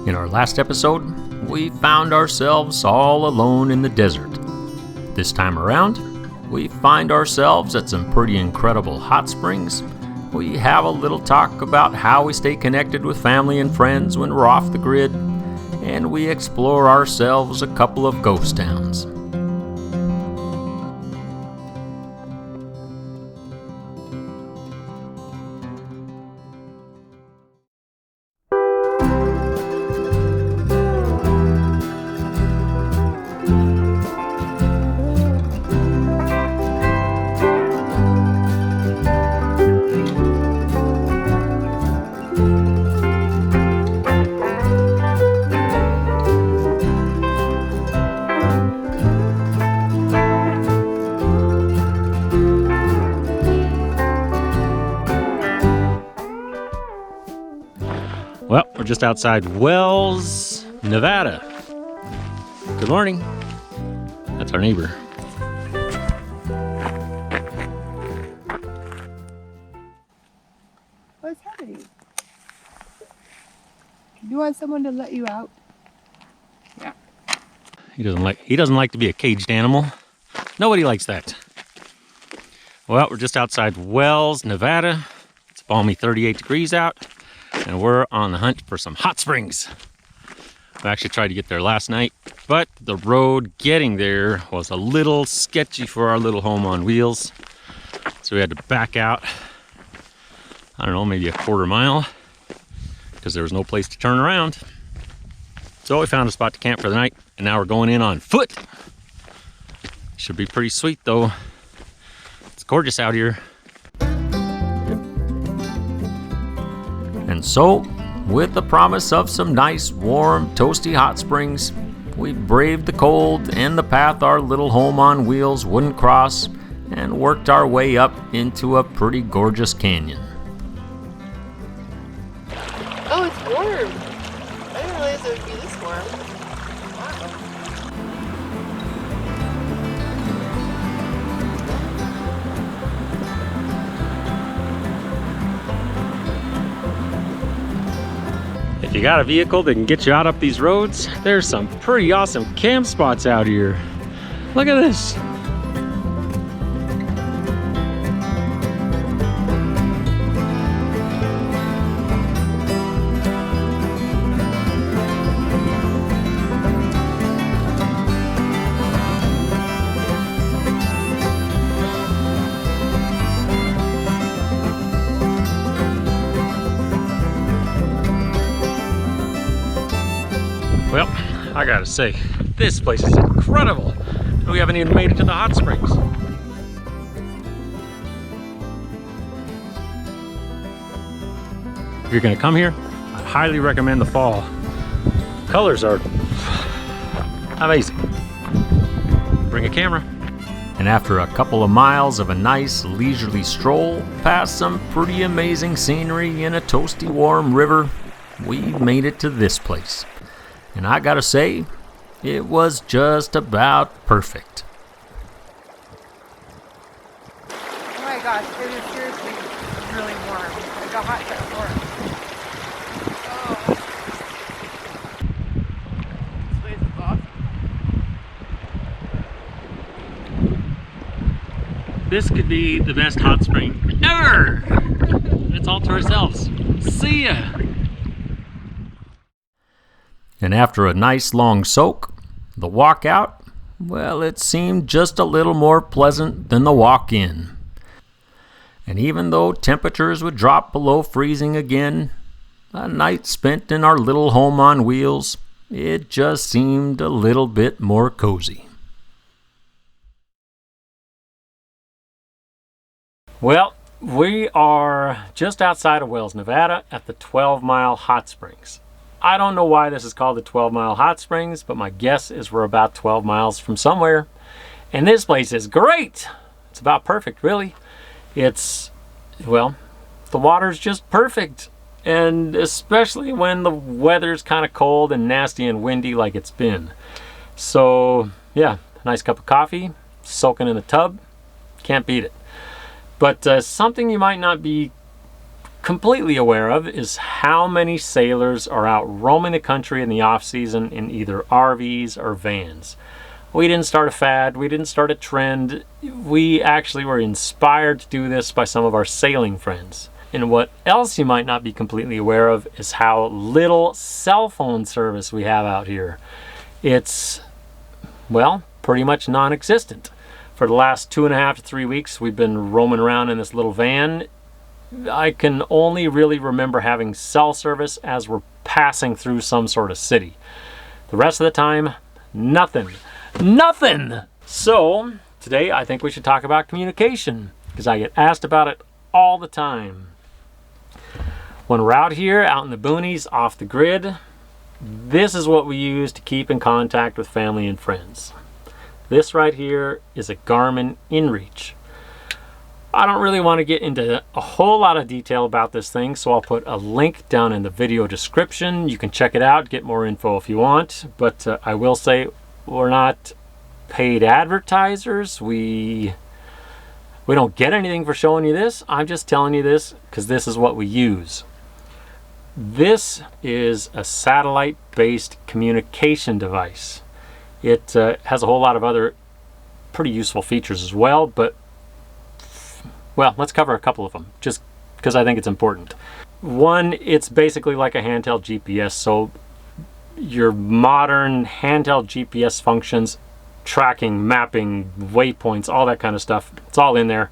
In our last episode, we found ourselves all alone in the desert. This time around, we find ourselves at some pretty incredible hot springs. We have a little talk about how we stay connected with family and friends when we're off the grid, and we explore ourselves a couple of ghost towns. Well, we're just outside Wells, Nevada. Good morning. That's our neighbor. What's happening? You want someone to let you out? Yeah. He doesn't like to be a caged animal. Nobody likes that. Well, we're just outside Wells, Nevada. It's balmy 38 degrees out. And we're on the hunt for some hot springs. We actually tried to get there last night, but the road getting there was a little sketchy for our little home on wheels. So we had to back out, I don't know, maybe a quarter mile, because there was no place to turn around. So we found a spot to camp for the night, and now we're going in on foot. Should be pretty sweet though. It's gorgeous out here. And so, with the promise of some nice, warm, toasty hot springs, we braved the cold and the path our little home on wheels wouldn't cross, and worked our way up into a pretty gorgeous canyon. Oh, it's warm. I didn't realize it would be this warm. Wow. If you got a vehicle that can get you out up these roads, there's some pretty awesome camp spots out here. Look at this. Well, I gotta say, this place is incredible. We haven't even made it to the hot springs. If you're gonna come here, I highly recommend the fall. Colors are amazing. Bring a camera. And after a couple of miles of a nice leisurely stroll past some pretty amazing scenery in a toasty warm river, we made it to this place. And I gotta say, it was just about perfect. Oh my gosh, it is seriously really warm. Like a hot tub warm. Oh. This place is awesome. This could be the best hot spring ever! It's all to ourselves. See ya! And after a nice long soak, the walk out, well, it seemed just a little more pleasant than the walk in. And even though temperatures would drop below freezing again, a night spent in our little home on wheels, it just seemed a little bit more cozy. Well, we are just outside of Wells, Nevada at the 12-mile hot springs. I don't know why this is called the 12-mile hot springs, but my guess is we're about 12 miles from somewhere. And this place is great. It's about perfect, really. It's, well, the water's just perfect. And especially when the weather's kind of cold and nasty and windy like it's been. So, yeah, a nice cup of coffee, soaking in the tub. Can't beat it. But something you might not be completely aware of is how many sailors are out roaming the country in the off-season in either RVs or vans. We didn't start a fad, we didn't start a trend. We actually were inspired to do this by some of our sailing friends. And what else you might not be completely aware of is how little cell phone service we have out here. It's, well, pretty much non-existent. For the last 2.5 to 3 weeks, we've been roaming around in this little van. I can only really remember having cell service as we're passing through some sort of city. The rest of the time, nothing. Nothing! So, today I think we should talk about communication, because I get asked about it all the time. When we're out here, out in the boonies, off the grid, this is what we use to keep in contact with family and friends. This right here is a Garmin InReach. I don't really want to get into a whole lot of detail about this thing, so I'll put a link down in the video description. You can check it out, get more info if you want, but I will say we're not paid advertisers. We don't get anything for showing you this. I'm just telling you this because this is what we use. This is a satellite-based communication device. It has a whole lot of other pretty useful features as well, but well, let's cover a couple of them just because I think it's important. One, it's basically like a handheld GPS, so your modern handheld GPS functions, tracking, mapping, waypoints, all that kind of stuff, it's all in there.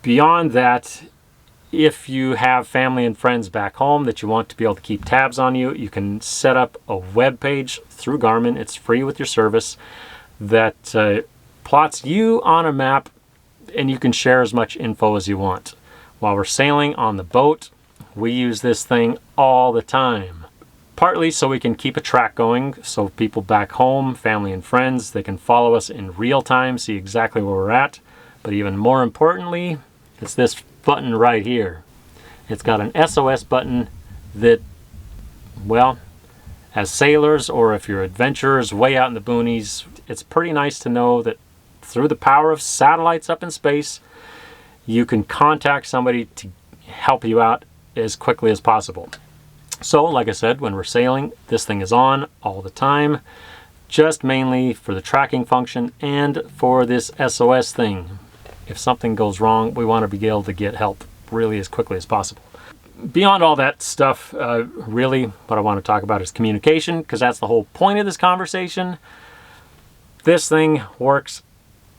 Beyond that, if you have family and friends back home that you want to be able to keep tabs on you, you can set up a web page through Garmin. It's free with your service that plots you on a map, and you can share as much info as you want. While we're sailing on the boat, we use this thing all the time. Partly so we can keep a track going, so people back home, family and friends, they can follow us in real time, see exactly where we're at. But even more importantly, it's this button right here. It's got an SOS button that, well, as sailors or if you're adventurers way out in the boonies, it's pretty nice to know that through the power of satellites up in space, you can contact somebody to help you out as quickly as possible. So, like I said, when we're sailing, this thing is on all the time, just mainly for the tracking function and for this SOS thing. If something goes wrong, we want to be able to get help really as quickly as possible. Beyond all that stuff, really what I want to talk about is communication, because that's the whole point of this conversation. This thing works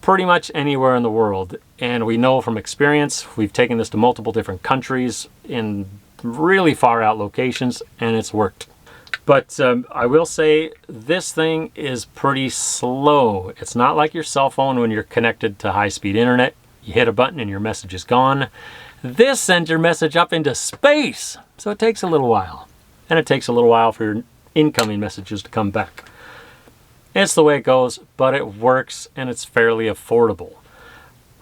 pretty much anywhere in the world, and we know from experience, we've taken this to multiple different countries in really far out locations, and it's worked. But I will say this thing is pretty slow. It's not like your cell phone when you're connected to high-speed internet. You hit a button and your message is gone. This sends your message up into space, so it takes a little while. And it takes a little while for your incoming messages to come back. It's the way it goes, but it works and it's fairly affordable.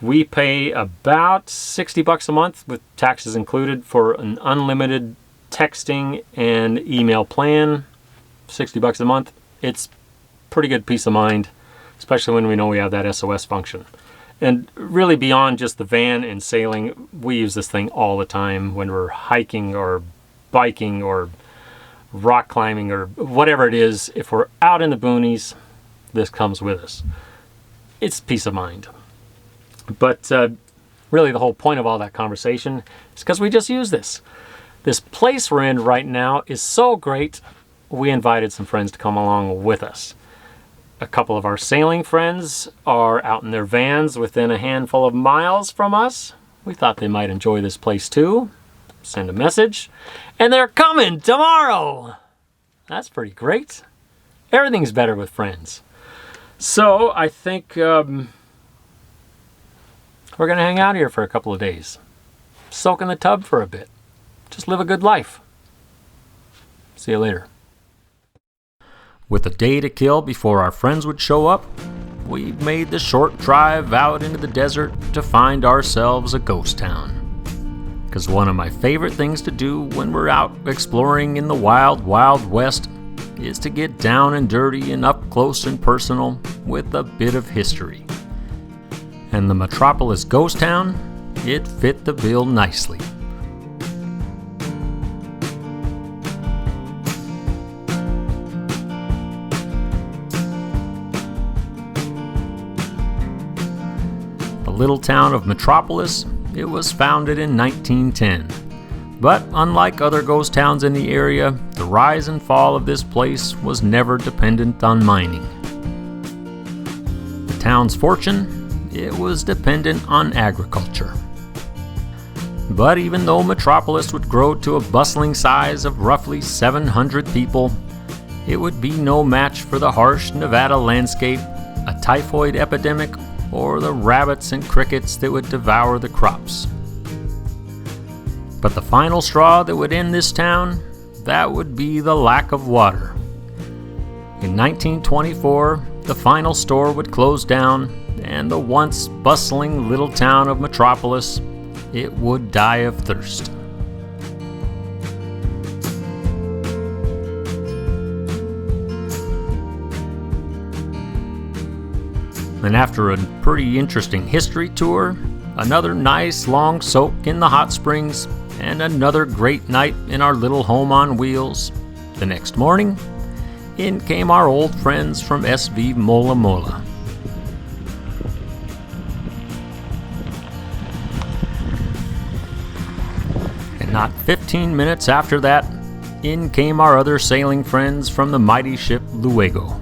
We pay about $60 a month with taxes included for an unlimited texting and email plan. $60 a month. It's pretty good peace of mind, especially when we know we have that SOS function. And really beyond just the van and sailing, we use this thing all the time when we're hiking or biking or rock climbing or whatever it is. If we're out in the boonies, this comes with us. It's peace of mind. But really the whole point of all that conversation is because we just use this. This place we're in right now is so great, we invited some friends to come along with us. A couple of our sailing friends are out in their vans within a handful of miles from us. We thought they might enjoy this place too. Send a message. And they're coming tomorrow! That's pretty great. Everything's better with friends. So I think we're going to hang out here for a couple of days. Soak in the tub for a bit. Just live a good life. See you later. With a day to kill before our friends would show up, we made the short drive out into the desert to find ourselves a ghost town. Because one of my favorite things to do when we're out exploring in the wild, wild west is to get down and dirty and up close and personal with a bit of history. And the Metropolis ghost town, it fit the bill nicely. little town of Metropolis, it was founded in 1910. But unlike other ghost towns in the area, the rise and fall of this place was never dependent on mining. The town's fortune, it was dependent on agriculture. But even though Metropolis would grow to a bustling size of roughly 700 people, it would be no match for the harsh Nevada landscape, a typhoid epidemic, or the rabbits and crickets that would devour the crops. But the final straw that would end this town, that would be the lack of water. In 1924, the final store would close down, and the once bustling little town of Metropolis, it would die of thirst. And after a pretty interesting history tour, another nice long soak in the hot springs, and another great night in our little home on wheels, the next morning, in came our old friends from SV Mola Mola. And not 15 minutes after that, in came our other sailing friends from the mighty ship Luego.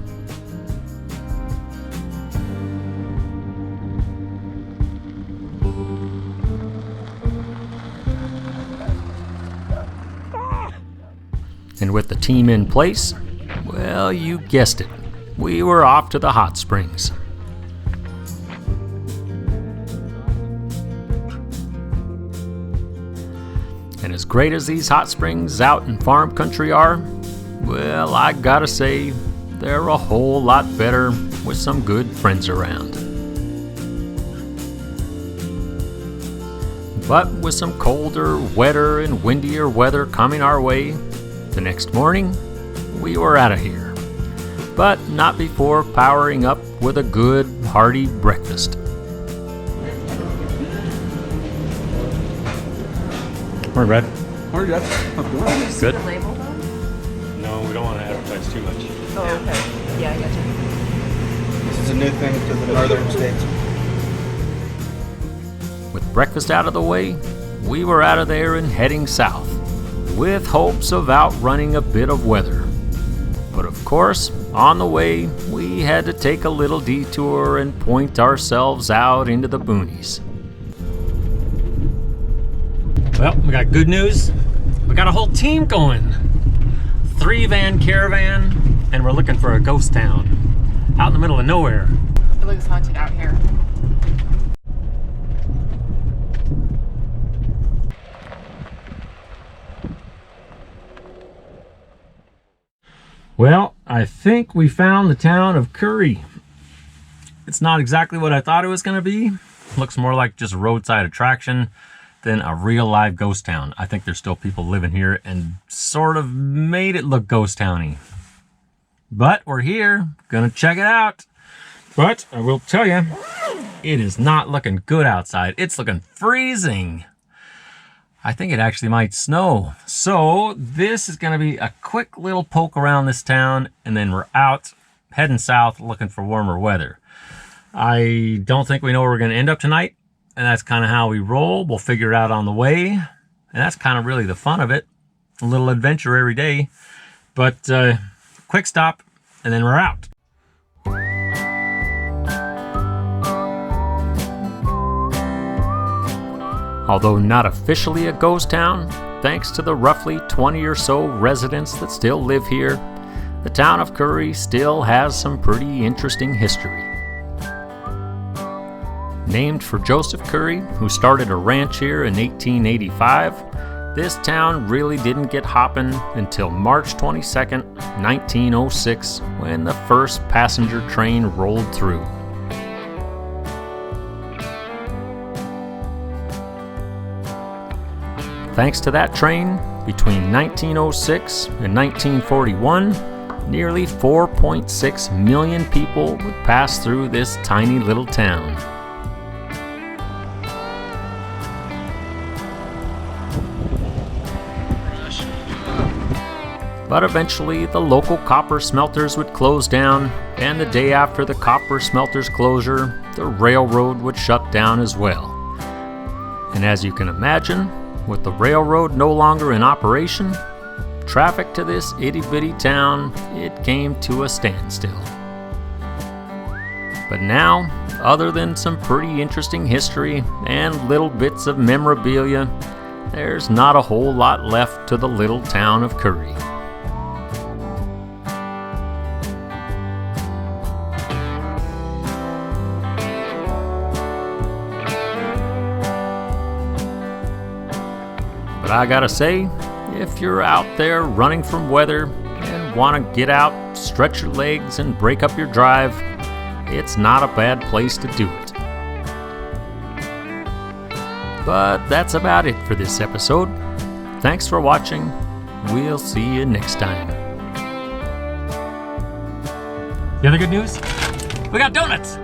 And with the team in place, well, you guessed it, we were off to the hot springs. And as great as these hot springs out in farm country are, well, I gotta say, they're a whole lot better with some good friends around. But with some colder, wetter, and windier weather coming our way, the next morning, we were out of here, but not before powering up with a good, hearty breakfast. Morning, Brad. Morning, Jeff. How's it going? Good. The label though? No, we don't want to advertise too much. Oh, okay. Yeah, I got you. This is a new thing to the northern states. With breakfast out of the way, we were out of there and heading south, with hopes of outrunning a bit of weather. But of course, on the way, we had to take a little detour and point ourselves out into the boonies. Well, we got good news. We got a whole team going. 3-van caravan, and we're looking for a ghost town out in the middle of nowhere. It looks haunted out here. Well, I think we found the town of Curry. It's not exactly what I thought it was going to be. Looks more like just a roadside attraction than a real live ghost town. I think there's still people living here and sort of made it look ghost towny. But we're here, gonna check it out. But I will tell you, it is not looking good outside. It's looking freezing. I think it actually might snow. So this is gonna be a quick little poke around this town, and then we're out, heading south, looking for warmer weather. I don't think we know where we're gonna end up tonight, and that's kind of how we roll. We'll figure it out on the way, and that's kind of really the fun of it. A little adventure every day. But quick stop, and then we're out. Although not officially a ghost town, thanks to the roughly 20 or so residents that still live here, the town of Curry still has some pretty interesting history. Named for Joseph Curry, who started a ranch here in 1885, this town really didn't get hopping until March 22nd, 1906, when the first passenger train rolled through. Thanks to that train, between 1906 and 1941, nearly 4.6 million people would pass through this tiny little town. But eventually the local copper smelters would close down, and the day after the copper smelters closure, the railroad would shut down as well. And as you can imagine, with the railroad no longer in operation, traffic to this itty-bitty town, it came to a standstill. But now, other than some pretty interesting history and little bits of memorabilia, there's not a whole lot left to the little town of Curry. But I gotta say, if you're out there running from weather and want to get out, stretch your legs, and break up your drive, it's not a bad place to do it. But that's about it for this episode. Thanks for watching. We'll see you next time. The other good news? We got donuts!